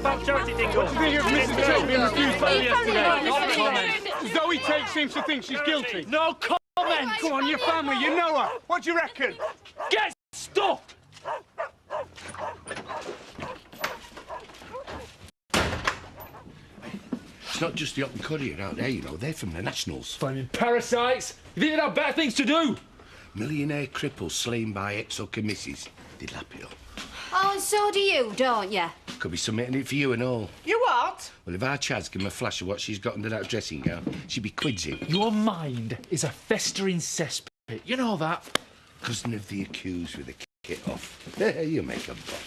Pump charity dingo. What do you think of Mrs. Tate being refused bail yesterday? No comment. Zoe Tate seems to think she's guilty. No comment. Come on, your family, you know her. What do you reckon? Get stuffed. It's not just the up and courier out there, you know. They're from the Nationals. Flaming parasites. You think they'd have better things to do? Millionaire cripples slain by ex-hooker missus. They'd lap it up. Oh, and so do you, don't you? Could be something in it for you and all. You what? Well, if our Chad's give him a flash of what she's got under that dressing gown, she'd be quids in. Your mind is a festering cesspit. You know that. Cousin of the accused with a kit off. You make a butt.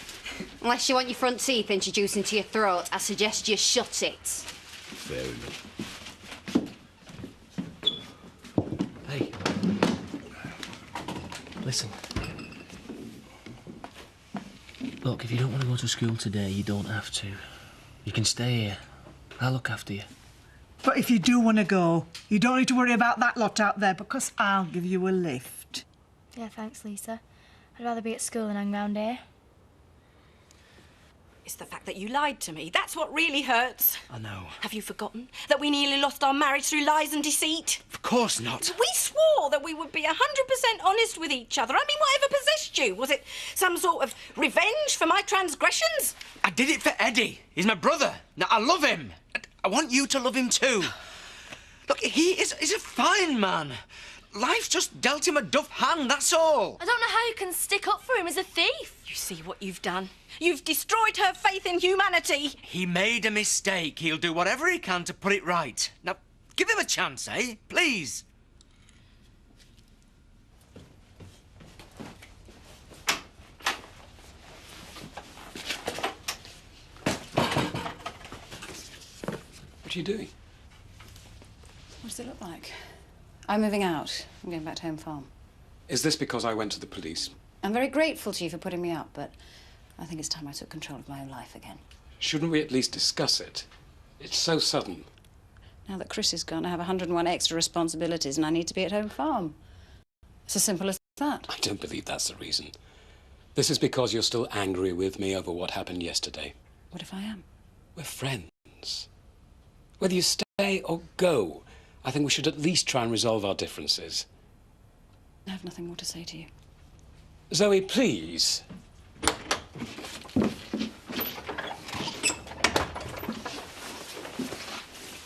Unless you want your front teeth introduced into your throat, I suggest you shut it. Fair enough. Hey. Listen. Look, if you don't want to go to school today, you don't have to. You can stay here. I'll look after you. But if you do want to go, you don't need to worry about that lot out there because I'll give you a lift. Yeah, thanks, Lisa. I'd rather be at school than hang round here. It's the fact that you lied to me. That's what really hurts. I know. Have you forgotten that we nearly lost our marriage through lies and deceit? Of course not. We swore that we would be 100% honest with each other. I mean, whatever possessed you? Was it some sort of revenge for my transgressions? I did it for Eddie. He's my brother. Now, I love him. I want you to love him too. Look, he's a fine man. Life's just dealt him a duff hand, that's all. I don't know how you can stick up for him as a thief. You see what you've done? You've destroyed her faith in humanity. He made a mistake. He'll do whatever he can to put it right. Now, give him a chance, eh? Please. What are you doing? What does it look like? I'm moving out. I'm going back to home farm. Is this because I went to the police? I'm very grateful to you for putting me up, but I think it's time I took control of my own life again. Shouldn't we at least discuss it? It's so sudden. Now that Chris is gone, I have 101 extra responsibilities and I need to be at home farm. It's as simple as that. I don't believe that's the reason. This is because you're still angry with me over what happened yesterday. What if I am? We're friends. Whether you stay or go, I think we should at least try and resolve our differences. I have nothing more to say to you. Zoe, please.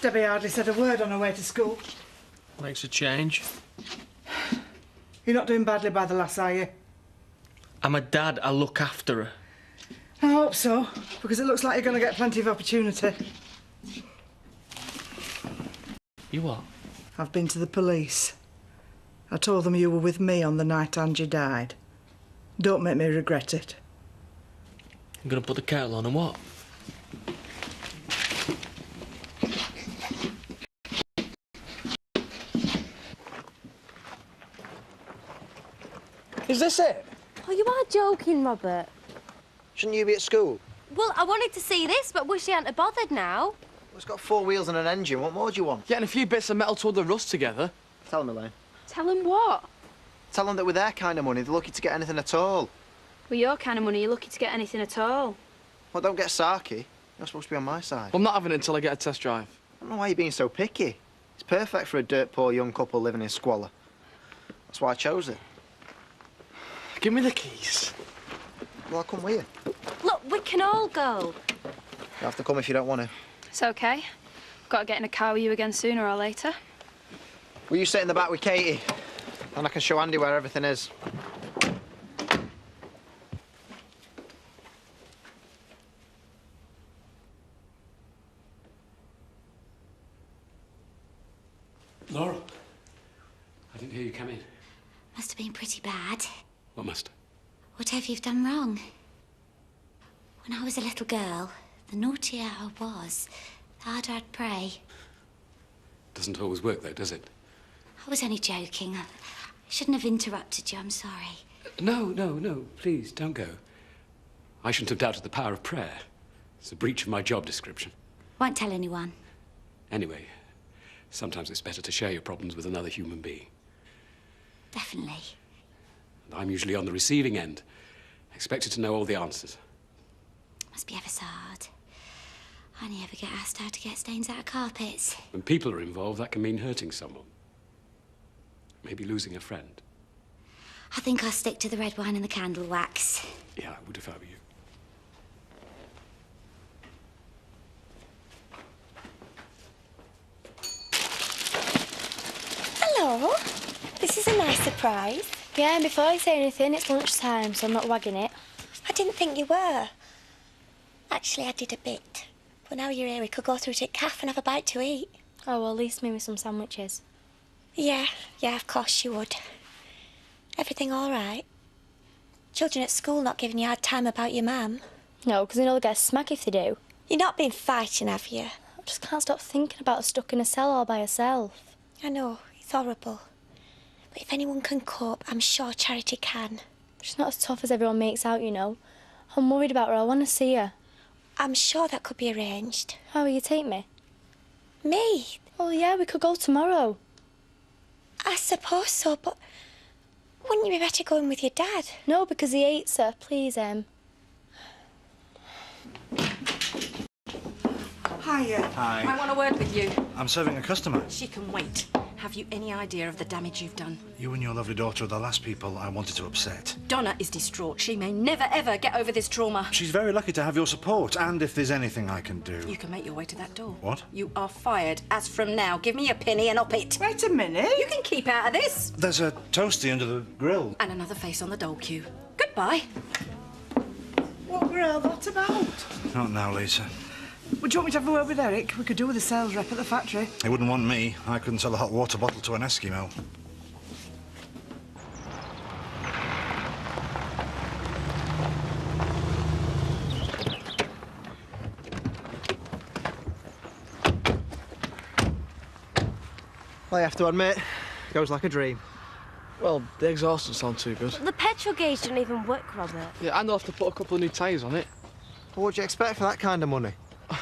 Debbie hardly said a word on her way to school. Makes a change. You're not doing badly by the lass, are you? I'm a dad. I look after her. I hope so, because it looks like you're going to get plenty of opportunity. You what? I've been to the police. I told them you were with me on the night Angie died. Don't make me regret it. I'm going to put the kettle on and what? Is this it? Oh, you are joking, Robert. Shouldn't you be at school? Well, I wanted to see this, but wish you hadn't bothered now. Well, it's got 4 wheels and an engine. What more do you want? Getting a few bits of metal to hold the rust together. Tell them, Elaine. Tell him what? Tell them that with their kind of money, they're lucky to get anything at all. With your kind of money, you're lucky to get anything at all. Well, don't get sarky. You're supposed to be on my side. Well, I'm not having it until I get a test drive. I don't know why you're being so picky. It's perfect for a dirt-poor young couple living in squalor. That's why I chose it. Give me the keys. Well, I'll come with you. Look, we can all go. You have to come if you don't want to. It's okay. Got to get in a car with you again sooner or later. Will you sit in the back with Katie? And I can show Andy where everything is. Laura, I didn't hear you come in. Must have been pretty bad. What must? Whatever you've done wrong. When I was a little girl, the naughtier I was, the harder I'd pray. Doesn't always work, though, does it? I was only joking. I shouldn't have interrupted you, I'm sorry. No, please, don't go. I shouldn't have doubted the power of prayer. It's a breach of my job description. Won't tell anyone. Anyway, sometimes it's better to share your problems with another human being. Definitely. And I'm usually on the receiving end, expected to know all the answers. Must be ever so hard. I only ever get asked how to get stains out of carpets. When people are involved, that can mean hurting someone. Maybe losing a friend. I think I'll stick to the red wine and the candle wax. Yeah, I would if I were you. Hello. This is a nice surprise. Yeah, and before I say anything, it's lunchtime, so I'm not wagging it. I didn't think you were. Actually, I did a bit. But now you're here, we could go through to the cafe and have a bite to eat. Oh, well, at least maybe some sandwiches. Yeah, of course you would. Everything all right? Children at school not giving you a hard time about your mum? No, because they know they'll get a smack if they do. You've not been fighting, have you? I just can't stop thinking about her stuck in a cell all by herself. I know, it's horrible. But if anyone can cope, I'm sure Charity can. She's not as tough as everyone makes out, you know. I'm worried about her. I want to see her. I'm sure that could be arranged. How will you take me? Me? Oh, yeah, we could go tomorrow. I suppose so, but wouldn't you be better going with your dad? No, because he hates her. Please, Em. Hiya. I want a word with you. I'm serving a customer. She can wait. Have you any idea of the damage you've done? You and your lovely daughter are the last people I wanted to upset. Donna is distraught. She may never, ever get over this trauma. She's very lucky to have your support, and if there's anything I can do... You can make your way to that door. What? You are fired. As from now, give me a penny and up it. Wait a minute. You can keep out of this. There's a toasty under the grill. And another face on the dole queue. Goodbye. What grill that about? Not now, Lisa. Would you want me to have a word with Eric? We could do with a sales rep at the factory. He wouldn't want me. I couldn't sell a hot water bottle to an Eskimo. I have to admit, goes like a dream. Well, the exhaust doesn't sound too good. The petrol gauge doesn't even work, Robert. Yeah, and I'll have to put a couple of new tyres on it. Well, what do you expect for that kind of money?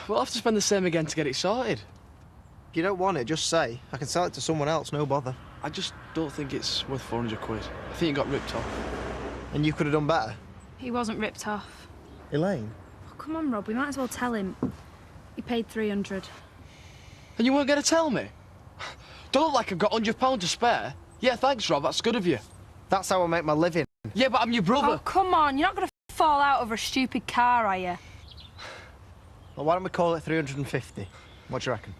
We'll have to spend the same again to get it sorted. If you don't want it, just say. I can sell it to someone else, no bother. I just don't think it's worth 400 quid. I think it got ripped off. And you could have done better. He wasn't ripped off. Elaine? Oh, come on, Rob, we might as well tell him. He paid 300. And you weren't going to tell me? Don't look like I've got £100 to spare. Yeah, thanks, Rob, that's good of you. That's how I make my living. Yeah, but I'm your brother. Oh, come on, you're not going to fall out over a stupid car, are you? Well, why don't we call it 350? What do you reckon?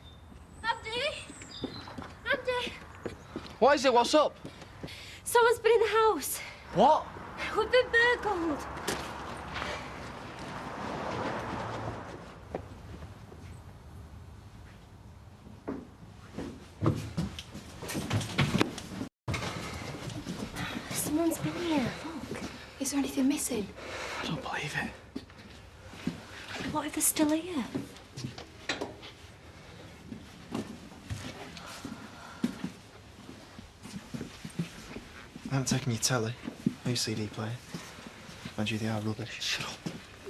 Andy! What is it? What's up? Someone's been in the house. What? We've been burgled. Someone's been here, look. Is there anything missing? I don't believe it. What if they're still here? I haven't taken your telly, no CD player. Mind you, they are rubbish. Shut up.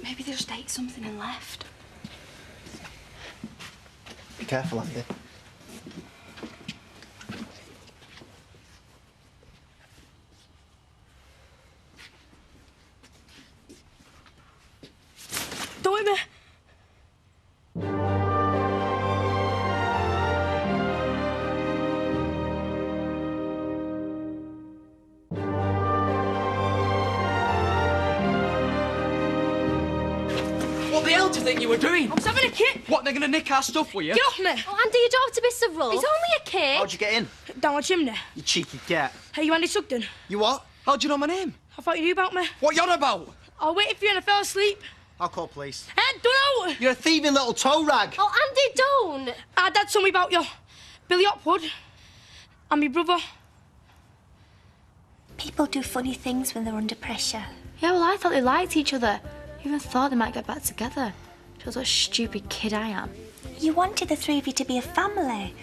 Maybe they just ate something and left. Be careful, Andy. Don't hit me. What the hell do you think you were doing? I was having a kip. What, they're going to nick our stuff, were you? Get off me. Oh, Andy, you don't have to be so rough. It's only a kip. How'd you get in? Down a chimney. You cheeky cat. Hey, you Andy Sugden? You what? How do you know my name? I thought you knew about me. What you on about? I waited for you and I fell asleep. I'll call police. Hey, don't know. You're a thieving little toe rag. Oh, Andy, don't. Our dad told me about you. Billy Hopwood. And my brother. People do funny things when they're under pressure. Yeah, well, I thought they liked each other. I even thought they might get back together. Shows what a stupid kid I am. You wanted the three of you to be a family.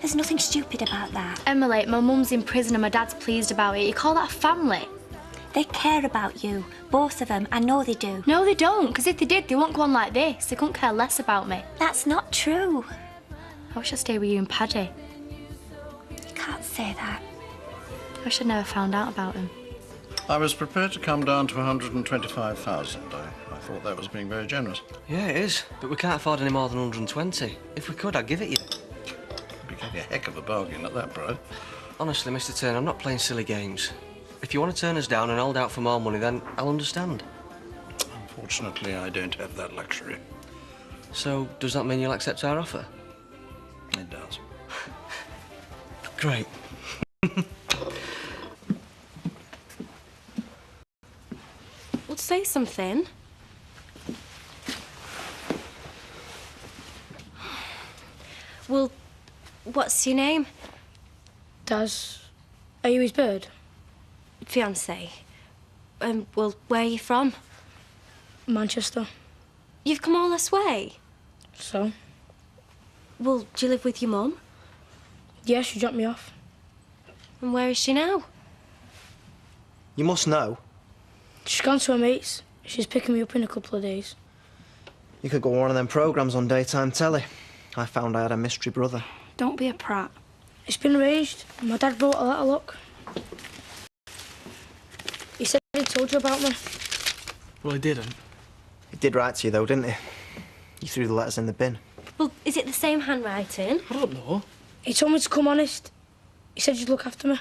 There's nothing stupid about that. Emily, my mum's in prison and my dad's pleased about it. You call that a family? They care about you, both of them. I know they do. No, they don't, because if they did, they wouldn't go on like this. They couldn't care less about me. That's not true. I wish I'd stayed with you and Paddy. You can't say that. I wish I'd never found out about him. I was prepared to come down to 125,000, I thought that was being very generous. Yeah, it is. But we can't afford any more than 120. If we could, I'd give it you. We gave you a heck of a bargain at that price. Honestly, Mr. Turner, I'm not playing silly games. If you want to turn us down and hold out for more money, then I'll understand. Unfortunately, I don't have that luxury. So, does that mean you'll accept our offer? It does. Great. Well, say something. Well, what's your name? Daz. Are you his bird? Fiancé. Well, where are you from? Manchester. You've come all this way? So? Well, do you live with your mum? Yeah, she dropped me off. And where is she now? You must know. She's gone to her mates. She's picking me up in a couple of days. You could go on one of them programmes on daytime telly. I found I had a mystery brother. Don't be a prat. It's been arranged. My dad brought a letter, look. He said he told you about me. Well, he didn't. He did write to you, though, didn't he? You threw the letters in the bin. Well, is it the same handwriting? I don't know. He told me to come honest. He said you'd look after me.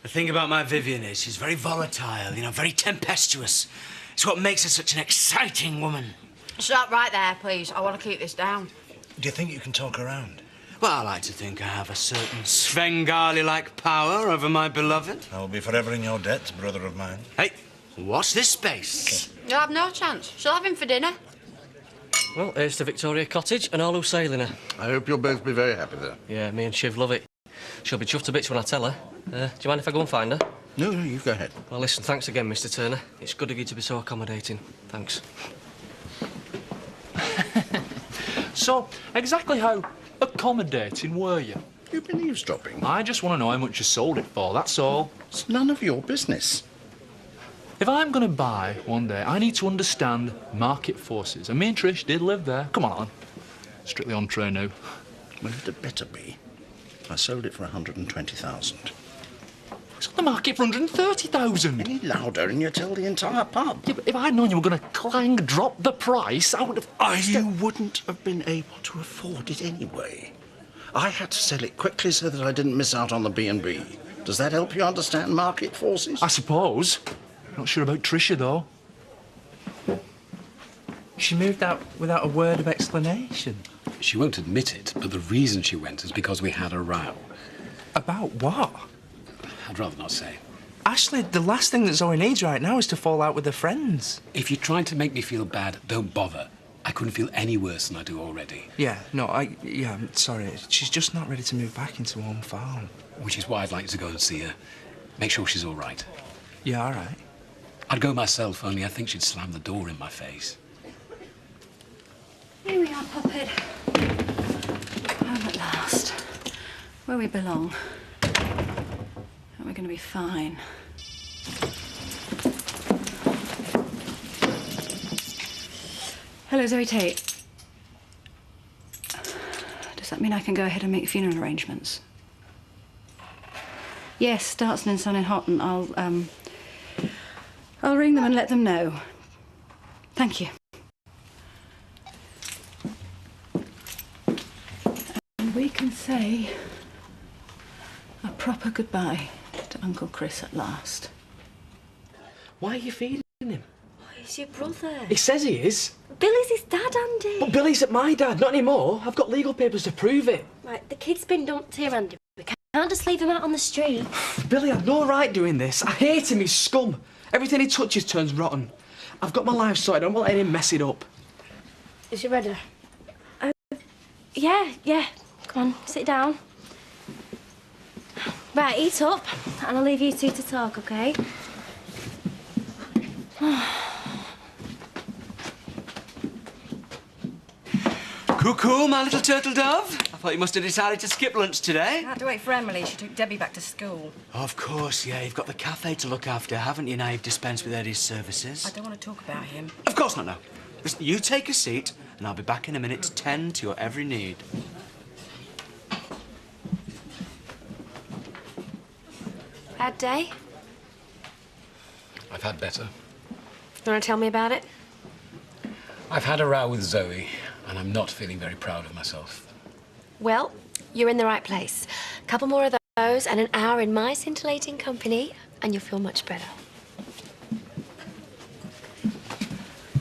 The thing about my Vivian is she's very volatile, you know, very tempestuous. It's what makes her such an exciting woman. Stop right there, please. I want to keep this down. Do you think you can talk around? Well, I like to think I have a certain Svengali-like power over my beloved. I will be forever in your debt, brother of mine. Hey, watch this space. You'll have no chance. She'll have him for dinner. Well, here's to Victoria Cottage and all who's sailing her. I hope you'll both be very happy there. Yeah, me and Shiv love it. She'll be chuffed to bits when I tell her. Do you mind if I go and find her? No, you go ahead. Well, listen, thanks again, Mr. Turner. It's good of you to be so accommodating. Thanks. So, exactly how accommodating were you? You've been eavesdropping. I just want to know how much you sold it for, that's all. It's none of your business. If I'm going to buy one day, I need to understand market forces. And me and Trish did live there. Come on, Alan. Strictly on tray now. Well, it had better be. I sold it for 120,000. It's on the market for 130,000. Any louder and you tell the entire pub. Yeah, but if I'd known you were going to clang drop the price, I would have... You wouldn't have been able to afford it anyway. I had to sell it quickly so that I didn't miss out on the B&B. Does that help you understand market forces? I suppose. Not sure about Tricia, though. She moved out without a word of explanation. She won't admit it, but the reason she went is because we had a row. About what? I'd rather not say. Ashley, the last thing that Zoe needs right now is to fall out with her friends. If you're trying to make me feel bad, don't bother. I couldn't feel any worse than I do already. Yeah, I'm sorry. She's just not ready to move back into her own farm. Which is why I'd like you to go and see her. Make sure she's all right. Yeah, all right. I'd go myself, only I think she'd slam the door in my face. Here we are, Puppet. Home at last. Where we belong. And we're going to be fine. Hello, Zoe Tate. Does that mean I can go ahead and make funeral arrangements? Yes, Dartson and Son in Houghton. I'll ring them and let them know. Thank you. And we can say a proper goodbye to Uncle Chris at last. Why are you feeding him? Oh, he's your brother. He says he is. Billy's his dad, Andy. But Billy's at my dad, not anymore. I've got legal papers to prove it. Right, the kid's been dumped here, Andy. We can't just leave him out on the street. Billy had no right doing this. I hate him, he's scum. Everything he touches turns rotten. I've got my life sorted, I don't want letting him mess it up. Is he ready? Yeah. Come on, sit down. Right, eat up, and I'll leave you two to talk, OK? Cuckoo, my little turtle dove. I thought you must have decided to skip lunch today. I had to wait for Emily. She took Debbie back to school. Of course, yeah. You've got the cafe to look after, haven't you, now you've dispensed with Eddie's services? I don't want to talk about him. Of course not, no. Listen, you take a seat, and I'll be back in a minute to tend to your every need. Bad day? I've had better. You want to tell me about it? I've had a row with Zoe, and I'm not feeling very proud of myself. Well, you're in the right place. A couple more of those and an hour in my scintillating company, and you'll feel much better.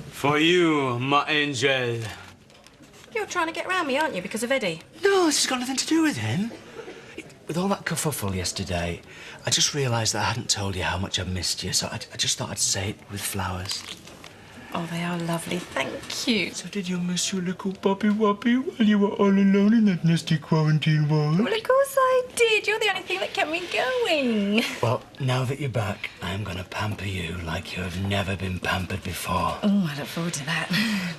For you, my angel. You're trying to get round me, aren't you, because of Eddie? No, this has got nothing to do with him. With all that kerfuffle yesterday, I just realised that I hadn't told you how much I missed you, so I just thought I'd say it with flowers. Oh, they are lovely, thank you. So did you miss your little puppy wuppy while you were all alone in that nasty quarantine ward? Well, of course I did. You're the only thing that kept me going. Well, now that you're back, I'm going to pamper you like you have never been pampered before. Oh, I look forward to that.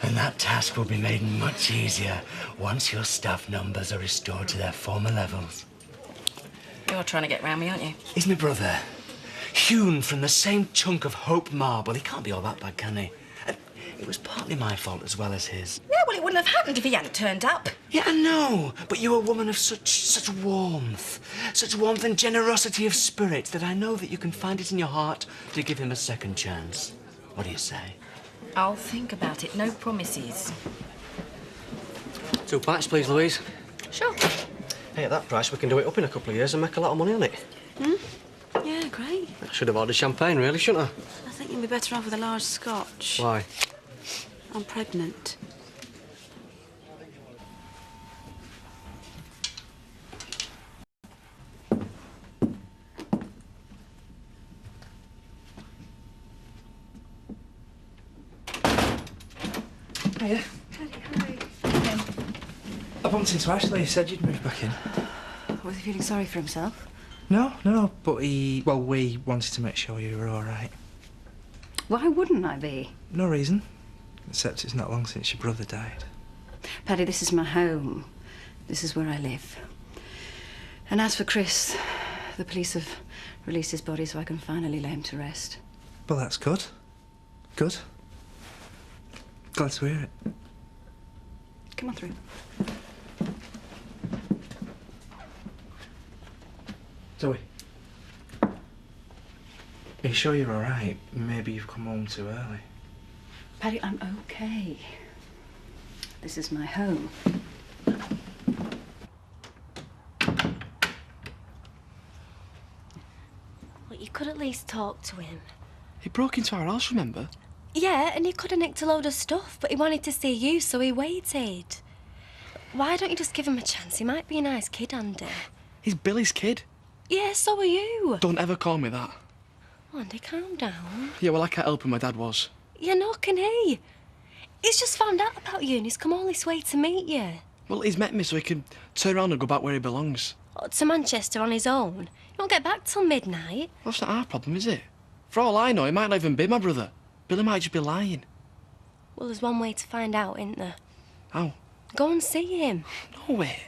And that task will be made much easier once your staff numbers are restored to their former levels. You're trying to get round me, aren't you? He's my brother. Hewn from the same chunk of hope marble. He can't be all that bad, can he? And it was partly my fault as well as his. Yeah, well, it wouldn't have happened if he hadn't turned up. Yeah, I know. But you're a woman of such warmth and generosity of spirit that I know that you can find it in your heart to give him a second chance. What do you say? I'll think about it. No promises. 2 pints, please, Louise. Sure. Hey, at that price, we can do it up in a couple of years and make a lot of money on it. Yeah, great. I should have ordered champagne, really, shouldn't I think you'd be better off with a large scotch. I? Why? I'm pregnant. Hiya. I bumped into Ashley. He said you'd moved back in. Was he feeling sorry for himself? No, but we wanted to make sure you were all right. Why wouldn't I be? No reason, except it's not long since your brother died. Paddy, this is my home. This is where I live. And as for Chris, the police have released his body so I can finally lay him to rest. Well, that's good. Good. Glad to hear it. Come on through. Zoe. Are you sure you're all right? Maybe you've come home too early. Paddy, I'm okay. This is my home. Well, you could at least talk to him. He broke into our house, remember? Yeah, and he could have nicked a load of stuff, but he wanted to see you, so he waited. Why don't you just give him a chance? He might be a nice kid, Andy. He's Billy's kid. Yeah, so are you. Don't ever call me that. Oh, Andy, calm down. Yeah, well, I can't help him, my dad was. Yeah, nor can he. He's just found out about you and he's come all this way to meet you. Well, he's met me so he can turn around and go back where he belongs. Oh, to Manchester on his own. He won't get back till midnight. Well, that's not our problem, is it? For all I know, he might not even be my brother. Billy might just be lying. Well, there's one way to find out, isn't there? How? Go and see him. No way.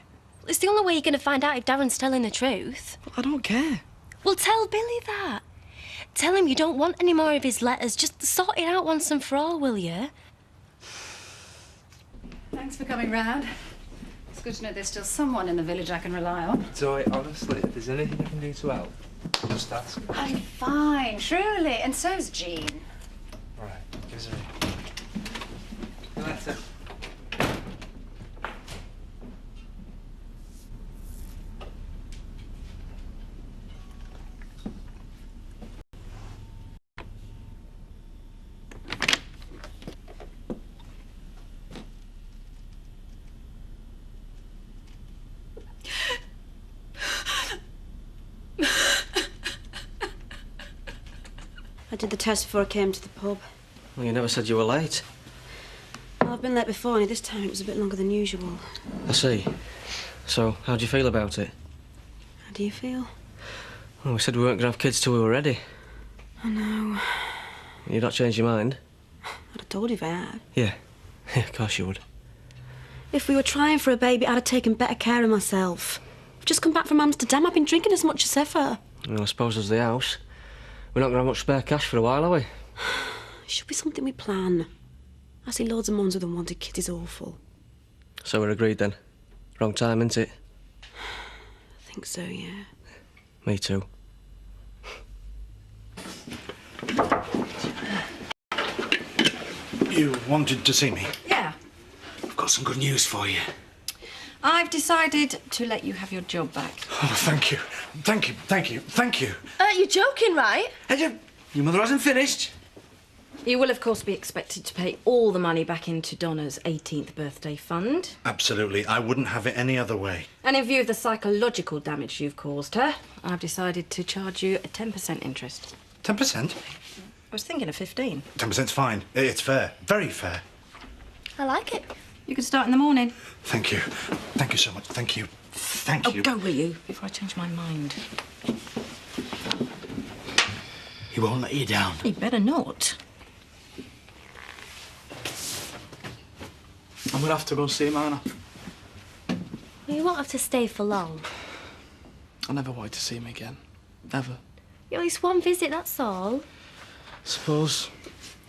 It's the only way you're going to find out if Darren's telling the truth. Well, I don't care. Well, tell Billy that. Tell him you don't want any more of his letters. Just sort it out once and for all, will you? Thanks for coming round. It's good to know there's still someone in the village I can rely on. Zoe, honestly, if there's anything I can do to help, just ask. I'm fine, truly, and so's Jean. All right, give us a ring. See you later. I did the test before I came to the pub. Well, you never said you were late. Well, I've been late before, only this time it was a bit longer than usual. I see. So, how do you feel about it? How do you feel? Well, we said we weren't going to have kids till we were ready. I know. You'd not changed your mind? I'd have told you if I had. Yeah. Yeah, of course you would. If we were trying for a baby, I'd have taken better care of myself. I've just come back from Amsterdam. I've been drinking as much as ever. Well, I suppose there's the house. We're not going to have much spare cash for a while, are we? It should be something we plan. I see loads of mums with unwanted kids is awful. So we're agreed then. Wrong time, isn't it? I think so, yeah. Me too. You wanted to see me? Yeah. I've got some good news for you. I've decided to let you have your job back. Oh, thank you. Thank you, thank you, thank you. You're joking, right? Your mother hasn't finished. You will, of course, be expected to pay all the money back into Donna's 18th birthday fund. Absolutely. I wouldn't have it any other way. And in view of the psychological damage you've caused her, I've decided to charge you a 10% interest. 10%? I was thinking of 15. 10%'s fine. It's fair. Very fair. I like it. You can start in the morning. Thank you. Thank you so much. Thank you. Thank you. Oh, go, will you, before I change my mind. He won't let you down. He better not. I'm gonna have to go and see him, aren't I? Well, you won't have to stay for long. I never wanted to see him again. Never. At least one visit, that's all. Suppose.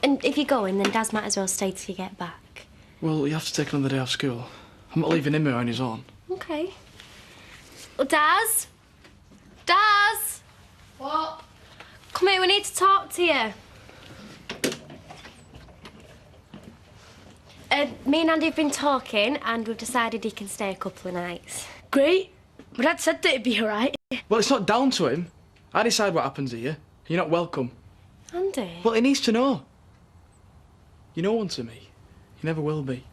And if you're going, then Daz might as well stay till you get back. Well, you have to take another day off school. I'm not leaving him here on his own. Okay. Well, Daz? Daz? What? Come here, we need to talk to you. Me and Andy have been talking, and we've decided he can stay a couple of nights. Great. My dad said that it'd be all right. Well, it's not down to him. I decide what happens here. You're not welcome. Andy? Well, he needs to know. You're no one to me. You never will be.